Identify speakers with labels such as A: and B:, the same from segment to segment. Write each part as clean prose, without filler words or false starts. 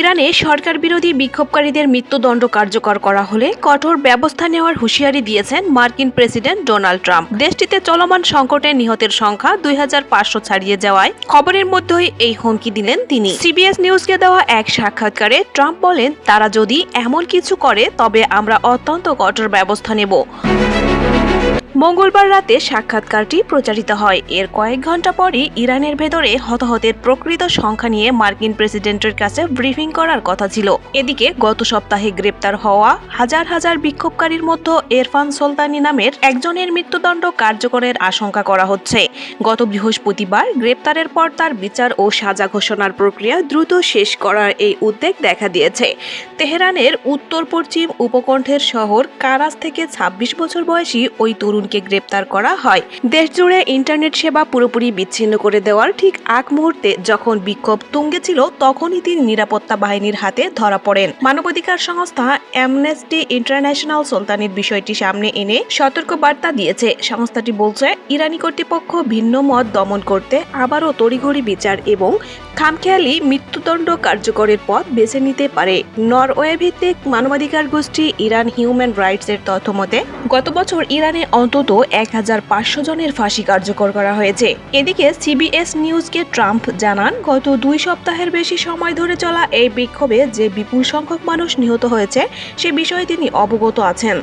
A: ইরানে সরকার বিরোধী বিক্ষোভকারীদের মৃত্যুদণ্ড কার্যকর করা হলে কঠোর ব্যবস্থা নেওয়ার হুঁশিয়ারি দিয়েছেন মার্কিন প্রেসিডেন্ট ডোনাল্ড ট্রাম্প। দেশটিতে চলমান সংকটে নিহতের সংখ্যা 2500 ছাড়িয়ে যাওয়ায় খবরের মধ্যেই এই হুমকি দিলেন তিনি। সিবিএস নিউজকে দেওয়া এক সাক্ষাৎকারে ট্রাম্প বলেন, তারা যদি এমন কিছু করে তবে আমরা অত্যন্ত কঠোর ব্যবস্থা নেব। মঙ্গলবার রাতে সাক্ষাৎকারটি প্রচারিত হয়। এর কয়েক ঘন্টা পরই ইরানের ভেতরে হতাহতের প্রকৃত সংখ্যা নিয়ে মার্কিন প্রেসিডেন্টের কাছে ব্রিফিং করার কথা ছিল। এদিকে গত সপ্তাহে গ্রেপ্তার হওয়া হাজার হাজার বিক্ষোভকারীর মধ্যে এরফান সুলতানি নামের একজনের মৃত্যুদণ্ড কার্যকরের আশঙ্কা করা হচ্ছে। গত বৃহস্পতিবার গ্রেপ্তারের পর তার বিচার ও সাজা ঘোষণার প্রক্রিয়া দ্রুত শেষ করার এই উদ্বেগ দেখা দিয়েছে। তেহরানের উত্তর পশ্চিম উপকণ্ঠের শহর কারাজ থেকে 26 বছর বয়সী ওই তরুণকে গ্রেপ্তার করা হয়। দেশজুড়ে ইন্টারনেট সেবা পুরোপুরি বিচ্ছিন্ন করে দেওয়ার ঠিক আগ মুহূর্তে যখন বিক্ষোভ তুঙ্গে ছিল, তখনই তিনি নিরাপত্তা বাহিনীর হাতে ধরা পড়েন। মানবাধিকার সংস্থা অ্যামনেস্টি ইন্টারন্যাশনাল সুলতানির বিষয়টি সামনে এনে সতর্ক বার্তা দিয়েছে। সংস্থাটি বলছে, ইরানি কর্তৃপক্ষ ভিন্ন মত দমন করতে আবারও তড়িঘড়ি বিচার এবং খামখেয়ালি মৃত্যুদণ্ড কার্যকরের পথ বেছে নিতে পারে। নরওয়ে ভিত্তিক মানবাধিকার গোষ্ঠী ইরান হিউম্যান রাইটস এর তথ্য মতে গত বছর ইরানে অন্তত 1500 জনের ফাঁসি কার্যকর করা হয়েছে। এদিকে সিবিএস নিউজকে ট্রাম্প জানান, গত 2 সপ্তাহের বেশি সময় ধরে চলা এই বিক্ষোভে যে বিপুল সংখ্যক মানুষ নিহত হয়েছে সে বিষয়ে তিনি অবগত আছেন।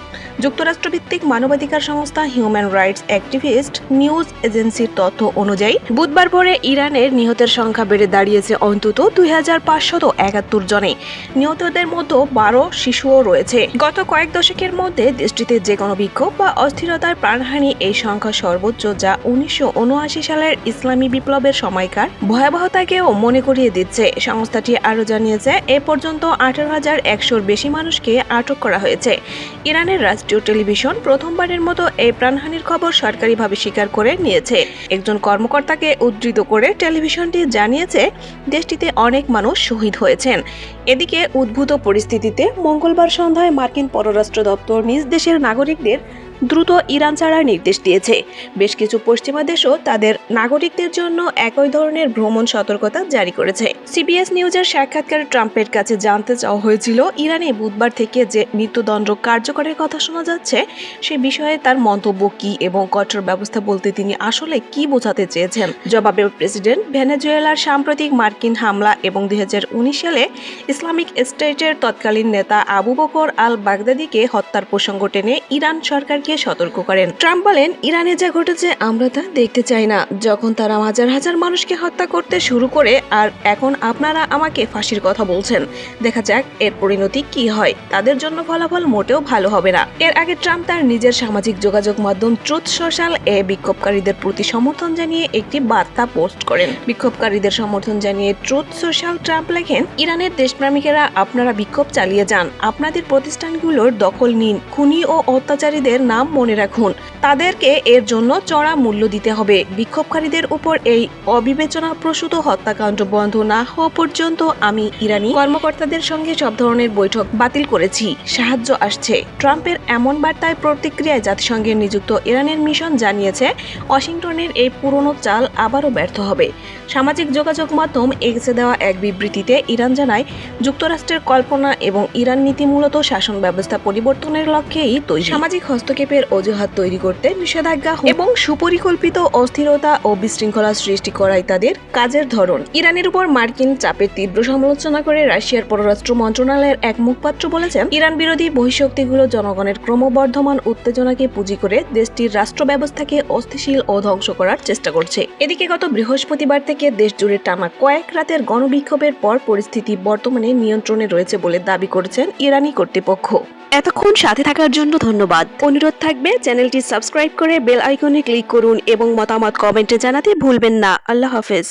A: যুক্তরাষ্ট্রভিত্তিক মানবাধিকার সংস্থা হিউম্যান রাইটস অ্যাক্টিভিস্ট নিউজ এজেন্সির তথ্য অনুযায়ী বুধবার ভোরে ইরানের নিহতের সংখ্যা বেড়ে দাঁড়িয়েছে অন্তত 2571 জনে। নিহতদের মধ্যে 12 শিশুও রয়েছে। গত কয়েক দশকের মধ্যে দেশটিতে যে কোনো বিক্ষোভ বা অস্থিরতার প্রাণহানি এই সংখ্যা সর্বোচ্চ, যা 1979 সালের ইসলামী বিপ্লবের সময়কার ভয়াবহতাকেও মনে করিয়ে দিচ্ছে। সংস্থাটি আরও জানিয়েছে, এ পর্যন্ত 18,100-র বেশি মানুষকে আটক করা হয়েছে। ইরানের রাষ্ট্রীয় টেলিভিশন প্রথমবারের মতো এই প্রাণহানির খবর সরকারিভাবে স্বীকার করে নিয়েছে। একজন কর্মকর্তাকে উদ্ধৃত করে টেলিভিশনটি জানিয়েছে, দেশটিতে অনেক মানুষ শহীদ হয়েছেন। এদিকে উদ্ভূত পরিস্থিতিতে মঙ্গলবার সন্ধ্যায় মার্কিন পররাষ্ট্র দপ্তর নিজ দেশের নাগরিকদের দ্রুত ইরান ছাড়ার নির্দেশ দিয়েছে। বেশ কিছু পশ্চিমা দেশও তাদের নাগরিকদের জন্য একই ধরনের ভ্রমণ সতর্কতা জারি করেছে। সিবিএস নিউজের সাক্ষাৎকারে ট্রাম্পের কাছে জানতে চাওয়া হয়েছিল, ইরানে বুধবার থেকে যে মৃত্যুদণ্ড কার্যকরের কথা শোনা যাচ্ছে সে বিষয়ে তার মন্তব্য কি এবং কঠোর ব্যবস্থা বলতে তিনি আসলে কি বোঝাতে চেয়েছেন। জবাবে প্রেসিডেন্ট ভেনেজুয়েলার সাম্প্রতিক মার্কিন হামলা এবং 2019 সালে ইসলামিক স্টেটের তৎকালীন নেতা আবু বকর আল বাগদাদিকে হত্যার প্রসঙ্গ টেনে ইরান সরকারকে সতর্ক করেন। ট্রাম্প বলেন, ইরানে যা ঘটেছে আমরা তা দেখতে চাই না। যখন তারা হাজার হাজার মানুষকে হত্যা করতে শুরু করে আর এখন আপনারা আমাকে ফাঁসির কথা বলছেন, দেখা যাক এর পরিণতি কি হয়। তাদের জন্য ফলাফল মোটেও ভালো হবে না। এর আগে ট্রাম্প তার নিজের সামাজিক যোগাযোগ মাধ্যম ট্রুথ সোশ্যাল এ বিক্ষোভকারীদের প্রতি সমর্থন জানিয়ে একটি বার্তা পোস্ট করেন। বিক্ষোভকারীদের সমর্থন জানিয়ে ট্রুথ সোশ্যাল ট্রাম্প লেখেন, ইরানের দেশপ্রেমিকেরা আপনারা বিক্ষোভ চালিয়ে যান, আপনাদের প্রতিষ্ঠানগুলোর দখল নিন, খুনি ও অত্যাচারীদের নাম মনে রাখুন, তাদেরকে এর জন্য চড়া মূল্য দিতে হবে। বিক্ষোভকারীদের উপর এই অবিবেচনাপ্রসূত হত্যাকাণ্ড বন্ধ না হওয়া পর্যন্ত আমি ইরানি কর্মকর্তাদের সঙ্গে সব ধরনের বৈঠক বাতিল করেছি, সাহায্য আসছে। ট্রাম্পের এমন বার্তায় প্রতিক্রিয়ায় জাতিসংঘের নিযুক্ত ইরানের মিশন জানিয়েছে, ওয়াশিংটনের এই পুরনো চাল আবারও ব্যর্থ হবে। সামাজিক যোগাযোগ মাধ্যম এক্সে দেওয়া এক বিবৃতিতে ইরান জানায়, যুক্তরাষ্ট্রের কল্পনা এবং ইরান নীতি মূলত শাসন ব্যবস্থা পরিবর্তনের লক্ষ্যেই তৈরি। সামাজিক হস্তক্ষেপের অজুহাত তৈরি করতে নিষেধাজ্ঞা এবং সুপরিকল্পিত অস্থিরতা ও বিশৃঙ্খলা সৃষ্টি করাই তাদের কাজের ধরন। ইরানের উপর মার্কিন চাপের তীব্র সমালোচনা করে রাশিয়ার পররাষ্ট্র মন্ত্রণালয়ের এক মুখপাত্র বলেছেন, ইরান বিরোধী বহিঃশক্তিগুলো জনগণের ক্রমবর্ধমান উত্তেজনাকে পুঁজি করে দেশটির রাষ্ট্র ব্যবস্থাকে অস্থিতিশীল ও ধ্বংস করার চেষ্টা করছে। এদিকে গত বৃহস্পতিবার থেকে দেশ জুড়ে টানা কয়েক রাতের গণবিক্ষোভের পর পরিস্থিতি বর্তমানে নিয়ন্ত্রণে রয়েছে বলে দাবি করেছেন ইরানি কর্তৃপক্ষ। এতক্ষণ সাথে থাকার জন্য ধন্যবাদ। অনুরোধ থাকবে চ্যানেলটি সাবস্ক্রাইব করে বেল আইকনে ক্লিক করুন এবং মতামত কমেন্টে জানাতে ভুলবেন না। আল্লাহ হাফেজ।